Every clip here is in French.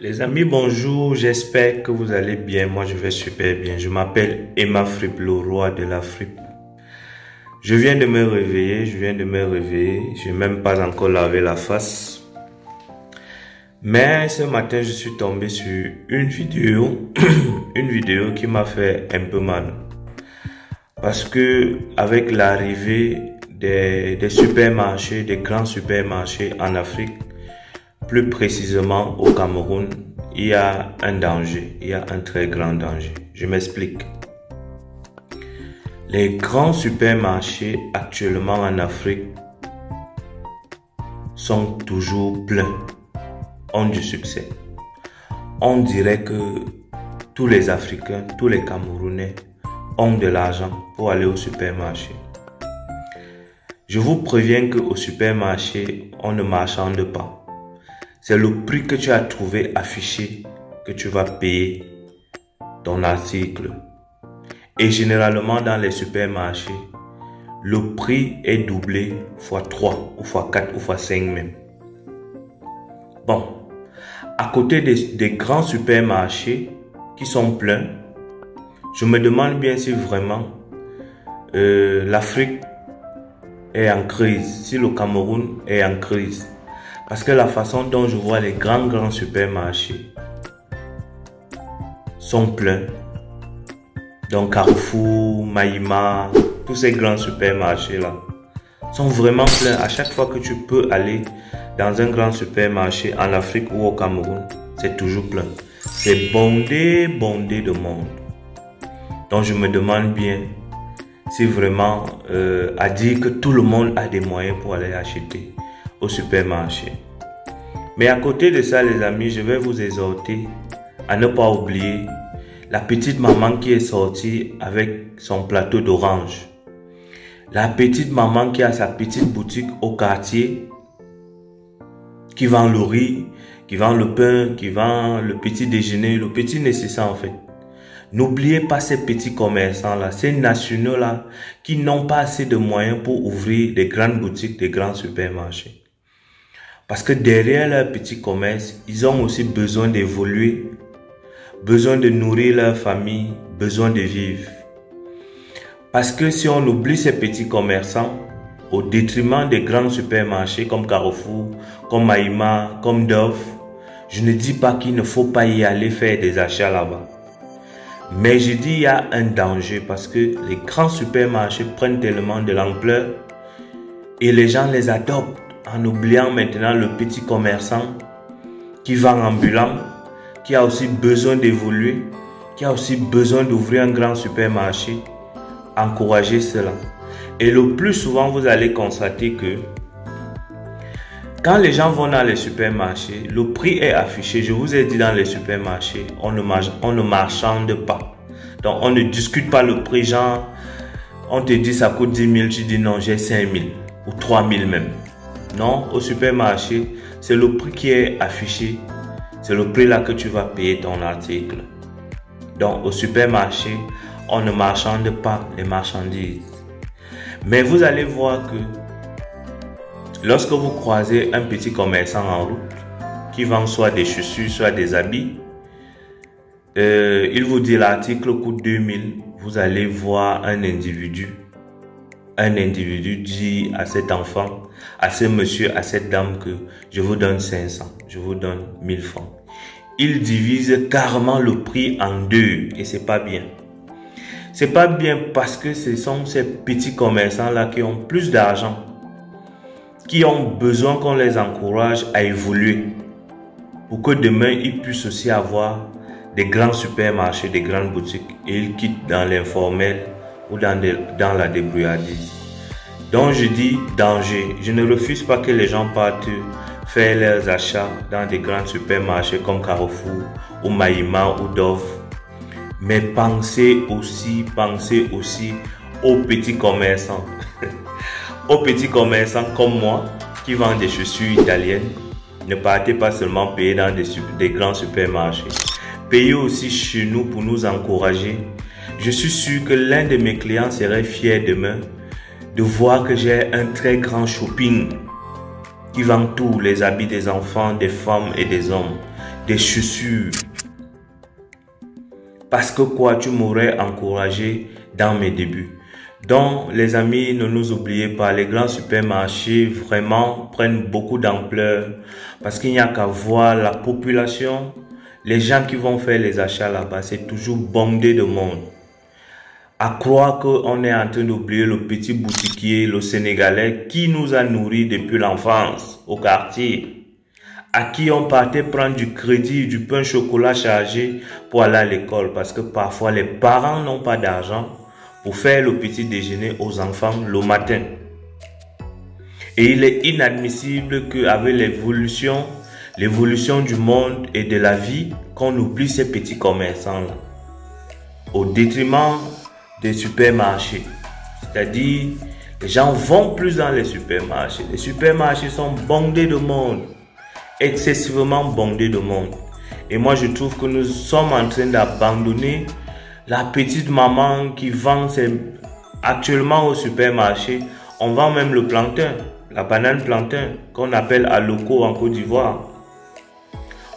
Les amis, bonjour, j'espère que vous allez bien. Moi, je vais super bien. Je m'appelle Emma Fripp, le roi de la frippe. Je viens de me réveiller, Je n'ai même pas encore lavé la face. Mais ce matin, je suis tombé sur une vidéo, une vidéo qui m'a fait un peu mal. Parce que avec l'arrivée des supermarchés, des grands supermarchés en Afrique, plus précisément au Cameroun, il y a un danger, il y a un très grand danger. Je m'explique. Les grands supermarchés actuellement en Afrique sont toujours pleins, ont du succès. On dirait que tous les Africains, tous les Camerounais ont de l'argent pour aller au supermarché. Je vous préviens qu'au supermarché, on ne marchande pas. C'est le prix que tu as trouvé affiché que tu vas payer ton article. Et généralement dans les supermarchés, le prix est doublé fois 3 ou fois 4 ou fois 5 même. Bon, à côté des grands supermarchés qui sont pleins, je me demande bien si vraiment l'Afrique est en crise, si le Cameroun est en crise. Parce que la façon dont je vois les grands supermarchés sont pleins. Donc Carrefour, Maïma, tous ces grands supermarchés là sont vraiment pleins. À chaque fois que tu peux aller dans un grand supermarché en Afrique ou au Cameroun, c'est toujours plein. C'est bondé de monde. Donc je me demande bien si vraiment à dire que tout le monde a des moyens pour aller acheter au supermarché. Mais à côté de ça, les amis, je vais vous exhorter à ne pas oublier la petite maman qui est sortie avec son plateau d'orange. La petite maman qui a sa petite boutique au quartier, qui vend le riz, qui vend le pain, qui vend le petit déjeuner, le petit nécessaire en fait. N'oubliez pas ces petits commerçants-là, ces nationaux-là, qui n'ont pas assez de moyens pour ouvrir des grandes boutiques, des grands supermarchés. Parce que derrière leur petit commerce, ils ont aussi besoin d'évoluer, besoin de nourrir leur famille, besoin de vivre. Parce que si on oublie ces petits commerçants, au détriment des grands supermarchés comme Carrefour, comme Maïma, comme Dove, je ne dis pas qu'il ne faut pas y aller faire des achats là-bas. Mais je dis qu'il y a un danger parce que les grands supermarchés prennent tellement de l'ampleur et les gens les adoptent en oubliant maintenant le petit commerçant qui vend ambulant, qui a aussi besoin d'évoluer, qui a aussi besoin d'ouvrir un grand supermarché. Encouragez cela. Et le plus souvent, vous allez constater que quand les gens vont dans les supermarchés, le prix est affiché. Je vous ai dit dans les supermarchés, on ne marchande pas. Donc, on ne discute pas le prix. Genre, on te dit ça coûte 10 000, tu dis non, j'ai 5 000 ou 3 000 même. Non, au supermarché, c'est le prix qui est affiché. C'est le prix là que tu vas payer ton article. Donc, au supermarché, on ne marchande pas les marchandises. Mais vous allez voir que lorsque vous croisez un petit commerçant en route qui vend soit des chaussures, soit des habits, il vous dit l'article coûte 2000. Vous allez voir un individu dit à cet enfant, à ce monsieur, à cette dame que je vous donne 500, je vous donne 1000 francs. Il divise carrément le prix en deux et c'est pas bien. C'est pas bien parce que ce sont ces petits commerçants-là qui ont plus d'argent, qui ont besoin qu'on les encourage à évoluer pour que demain ils puissent aussi avoir des grands supermarchés, des grandes boutiques et ils quittent dans l'informel ou dans la débrouillardise. Donc je dis danger. Je ne refuse pas que les gens partent faire leurs achats dans des grands supermarchés comme Carrefour ou Maïma ou Dove. Mais pensez aussi aux petits commerçants. Aux petits commerçants comme moi qui vendent des chaussures italiennes. Ne partez pas seulement payer dans des grands supermarchés. Payez aussi chez nous pour nous encourager. Je suis sûr que l'un de mes clients serait fier demain de voir que j'ai un très grand shopping qui vend tous les habits des enfants, des femmes et des hommes, des chaussures. Parce que quoi, tu m'aurais encouragé dans mes débuts. Donc, les amis, ne nous oubliez pas, les grands supermarchés vraiment prennent beaucoup d'ampleur parce qu'il n'y a qu'à voir la population, les gens qui vont faire les achats là-bas, c'est toujours bondé de monde. À croire qu'on est en train d'oublier le petit boutiquier, le Sénégalais qui nous a nourris depuis l'enfance au quartier, à qui on partait prendre du crédit, du pain chocolat chargé pour aller à l'école parce que parfois les parents n'ont pas d'argent pour faire le petit déjeuner aux enfants le matin. Et il est inadmissible qu'avec l'évolution du monde et de la vie, qu'on oublie ces petits commerçants-là, au détriment des supermarchés. C'est-à-dire, les gens vont plus dans les supermarchés. Les supermarchés sont bondés de monde, excessivement bondés de monde. Et moi, je trouve que nous sommes en train d'abandonner la petite maman qui vend actuellement au supermarché. On vend même le plantain, la banane plantain, qu'on appelle aloko en Côte d'Ivoire.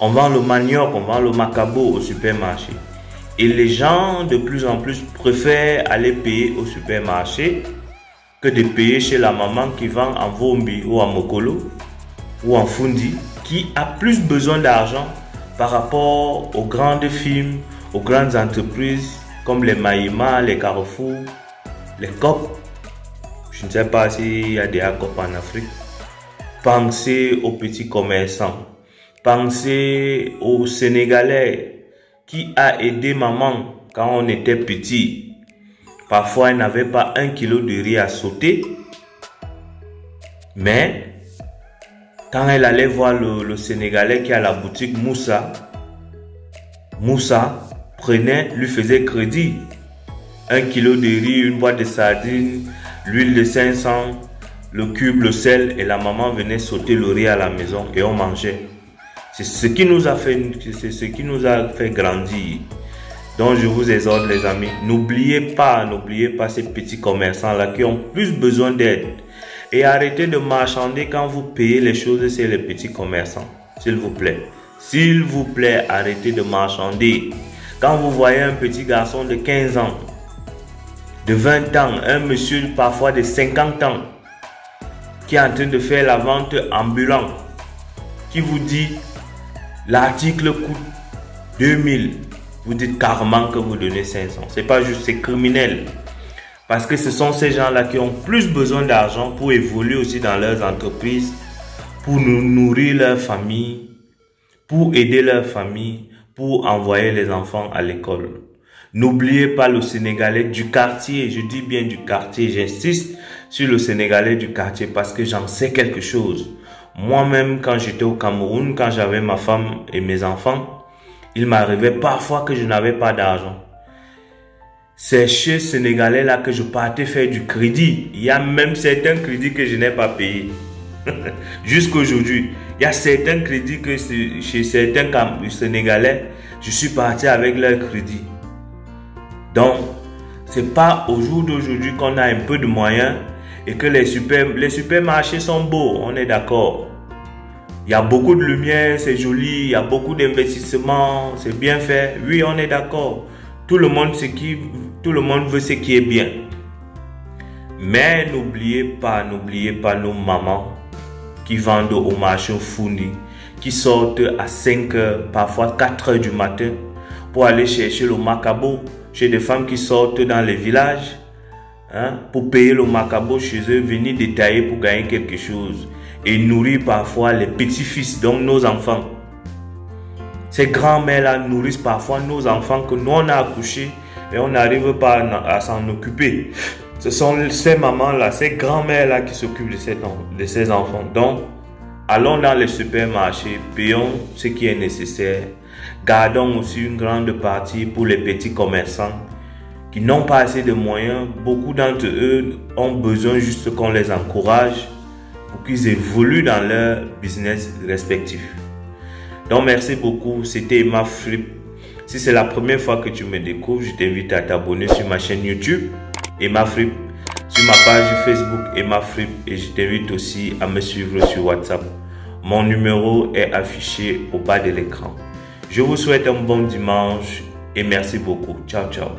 On vend le manioc, on vend le macabo au supermarché. Et les gens de plus en plus préfèrent aller payer au supermarché que de payer chez la maman qui vend en Vombi ou en Mokolo ou en Fundi, qui a plus besoin d'argent par rapport aux grandes firmes, aux grandes entreprises comme les Maïma, les Carrefour, les Coop. Je ne sais pas s'il y a des Coop en Afrique. Pensez aux petits commerçants. Pensez aux Sénégalais qui a aidé maman quand on était petit. Parfois, elle n'avait pas 1 kilo de riz à sauter. Mais quand elle allait voir le Sénégalais qui a la boutique Moussa prenait, lui faisait crédit. 1 kilo de riz, une boîte de sardines, l'huile de 500, le cube, le sel, et la maman venait sauter le riz à la maison et on mangeait. C'est ce qui nous a fait grandir. Donc je vous exhorte les amis, n'oubliez pas ces petits commerçants là qui ont plus besoin d'aide. Et arrêtez de marchander quand vous payez les choses, c'est les petits commerçants. S'il vous plaît. S'il vous plaît, arrêtez de marchander. Quand vous voyez un petit garçon de 15 ans, de 20 ans, un monsieur parfois de 50 ans, qui est en train de faire la vente ambulante, qui vous dit l'article coûte 2000, vous dites carrément que vous donnez 500. C'est pas juste, c'est criminel. Parce que ce sont ces gens-là qui ont plus besoin d'argent pour évoluer aussi dans leurs entreprises, pour nous nourrir leur famille, pour aider leur famille, pour envoyer les enfants à l'école. N'oubliez pas le Sénégalais du quartier, je dis bien du quartier, j'insiste sur le Sénégalais du quartier parce que j'en sais quelque chose. Moi-même, quand j'étais au Cameroun, quand j'avais ma femme et mes enfants, il m'arrivait parfois que je n'avais pas d'argent. C'est chez Sénégalais là que je partais faire du crédit. Il y a même certains crédits que je n'ai pas payés. Jusqu'aujourd'hui, il y a certains crédits que chez certains Sénégalais, je suis parti avec leur crédit. Donc, c'est pas au jour d'aujourd'hui qu'on a un peu de moyens et que les supermarchés sont beaux, on est d'accord. Il y a beaucoup de lumière, c'est joli, il y a beaucoup d'investissements, c'est bien fait. Oui, on est d'accord. Tout le monde veut ce qui est bien. Mais n'oubliez pas nos mamans qui vendent au marché Fundi, qui sortent à 5 h, parfois 4 h du matin pour aller chercher le macabo chez des femmes qui sortent dans les villages pour payer le macabo chez eux, venir détailler pour gagner quelque chose et nourrir parfois les petits-fils, donc nos enfants. Ces grands-mères-là nourrissent parfois nos enfants que nous on a accouchés et on n'arrive pas à s'en occuper. Ce sont ces mamans-là, ces grands-mères-là qui s'occupent de ces enfants. Donc, allons dans les supermarchés, payons ce qui est nécessaire. Gardons aussi une grande partie pour les petits commerçants qui n'ont pas assez de moyens. Beaucoup d'entre eux ont besoin juste qu'on les encourage pour qu'ils évoluent dans leur business respectif. Donc merci beaucoup, c'était Emma Fripp. Si c'est la première fois que tu me découvres, je t'invite à t'abonner sur ma chaîne YouTube Emma Fripp, sur ma page Facebook Emma Fripp, et je t'invite aussi à me suivre sur WhatsApp. Mon numéro est affiché au bas de l'écran. Je vous souhaite un bon dimanche et merci beaucoup. Ciao, ciao.